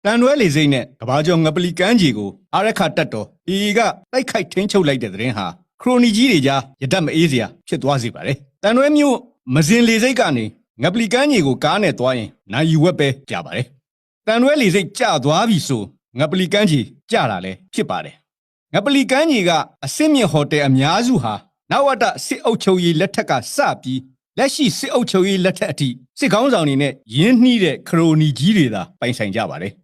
တန်တွဲလေစိမ့်နဲ့ကဘာကျော်ငပလီကမ်းခြေကိုအာရခတက်တော်အေကတိုက်ခိုက်ထင်းချုပ်လိုက်တဲ့သတင်းဟာခရိုနီကြီးတွေကြားရတတ်မအေးစရာဖြစ်သွားစေပါတယ်တန်တွဲမြို့မစင်လေစိတ်ကနေငပလီကမ်းခြေကိုကားနဲ့သွားရင်နိုင်ဝက်ပဲကြာပါတယ်တန်တွဲလေစိတ်ကျသွားပြီဆိုငပလီကမ်းခြေကျတာလည်းဖြစ်ပါတယ်ငပလီကမ်းခြေကအဆင့်မြင့်ဟိုတယ်အများစုဟာနဝတစစ်အုပ်ချုပ်ရေးလက်ထက်ကစပြီးလက်ရှိစစ်အုပ်ချုပ်ရေးလက်ထက်အထိစစ်ကောင်းဆောင်တွေနဲ့ရင်းနှီးတဲ့ခရိုနီကြီးတွေသာပိုင်ဆိုင်ကြပါတယ်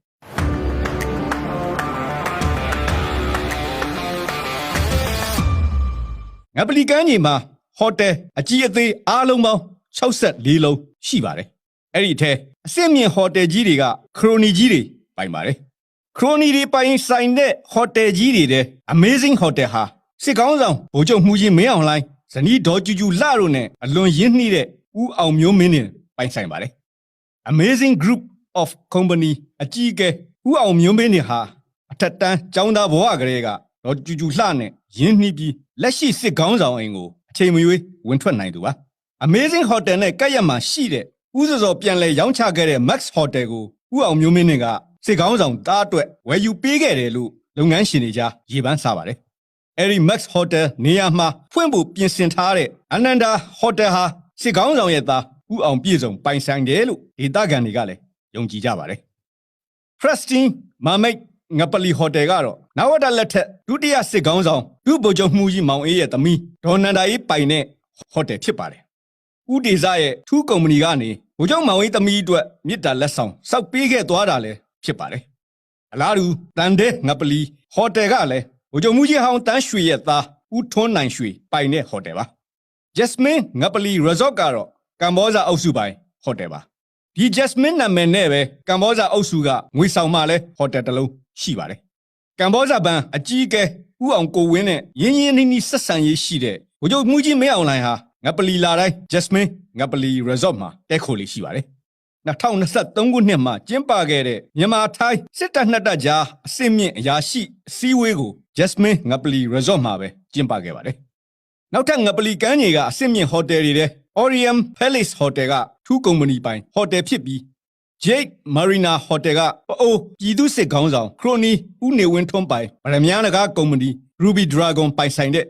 ငပလီကမ်းခြေမှာဟိုတယ်အကြီးအသေးအားလုံးပေါင်း64လုံးရှိပါတယ်အဲ့ဒီထဲအဆင့်မြင့်ဟိုတယ်ကြီးတွေကခရိုနီကြီးတွေပိုင်ပါတယ်ခရိုနီတွေပိုင်ဆိုင်တဲ့ဟိုတယ်ကြီးတွေတဲ့ Amazing Hotel ဟာစစ်ကောင်းဆောင်ဗိုလ်ချုပ်မှုကြီးမင်းအောင်လှိုင်ဇနီးဒေါ်ကျူကျူလှတို့နဲ့အလွန်ရင်းနှီးတဲ့ဦးအောင်မျိုးမင်းနဲ့ပိုင်ဆိုင်ပါတယ် Amazing Group of Company အကြီးအကဲဦးအောင်မျိုးမင်းနဲ့ဟာအထက်တန်းကျောင်းသားဘဝကလေးကဒေါ်ကျူကျူလှနဲ့ရင်းနှီးပြီးလက်ရှိစစ်ကောင်းဆောင်အိမ်ကိုအချိန်မရွေးဝင်ထွက်နိုင်သူပါ Amazing Hotel နဲ့ကပ်ရက်မှာရှိတဲ့ဦးစောပြန်လဲရောင်းချခဲ့တဲ့ Max Hotel ကိုဦးအောင်မျိုးမင်းနဲ့ကစစ်ကောင်းဆောင်တားအတွက်ဝယ်ယူပေးခဲ့တယ်လို့လုပ်ငန်းရှင်တွေကြားရေပန်းစားပါတယ်အဲဒီ Max Hotel နေရာမှာဖွင့်ဖို့ပြင်ဆင်ထားတဲ့အနန္ဒာ Hotel ဟာစစ်ကောင်းဆောင်ရဲ့သားဦးအောင်ပြည့်စုံပိုင်ဆိုင်တယ်လို့ဒေသခံတွေကလည်းယုံကြည်ကြပါတယ် Prestige Mermaid ငပလီ Hotel ကတော့နဝတလက်ထက်ဒုတိယစစ်ကောင်းဆောင်ဒုဗိုလ်ချုပ်မှုကြီးမောင်အေးရဲ့သမီးဒေါ်နန္ဒာအေးပိုင်တဲ့ Hotel ဖြစ်ပါတယ်ဦးဒေဇရဲ့ထူးကုမ္ပဏီကနေဗိုလ်ချုပ်မောင်အေးသမီးအတွက်မြစ်တာလက်ဆောင်စောက်ပေးခဲ့သွားတာလည်းဖြစ်ပါတယ်အလားတူတန်တဲ့ငပလီ Hotel ကလည်းဗိုလ်ချုပ်မှုကြီးဟောင်းတန်းရွှေရဲ့သားဦးထွန်းနိုင်ရွှေပိုင်တဲ့ Hotel ပါ Jasmine ငပလီ Resort ကတော့ကမ္ဘောဇာအုပ်စုပိုင် Hotel ပါဒီ Jasmine နာမည်နဲ့ပဲကမ္ဘောဇာအုပ်စုကငွေဆောင်မှလည်း Hotel တစ်လုံးရှိပါတယ်ကမ္ဘောဇာဘဏ်အကြီးအကဲဦးအောင်ကိုဝင်းနဲ့ရင်းရင်းနှီးနှီးဆက်ဆံရေးရှိတဲ့ဗိုလ်ချုပ်မှုကြီးမင်းအောင်လှိုင်ဟာငပလီလာတိုင်း Jasmine ငပလီ Resort မှာတဲခိုလေးရှိပါတယ်2023ခုနှစ်မှာကျင်းပခဲ့တဲ့မြန်မာထိုင်းစစ်တပ်နှစ်တပ်ကြားအစစ်မြင့်အရာရှိအစည်းအဝေးကို Jasmine ငပလီ Resort မှာပဲကျင်းပခဲ့ပါတယ်နောက်ထပ်ငပလီကမ်းခြေကအစစ်မြင့်ဟိုတယ်တွေထဲ Orion Palace Hotel ကထူးကုမ္ပဏီပိုင်ဟိုတယ်ဖြစ်ပြီး Jade Marina Hotel ကပအိုပြည်သူစစ်ခေါင်းဆောင်ခရိုနီဦးနေဝင်းထွန်းပိုင်ဗရမ ्या နဂါကုမ္ပဏီ Ruby Dragon ပိုင်ဆိုင်တဲ့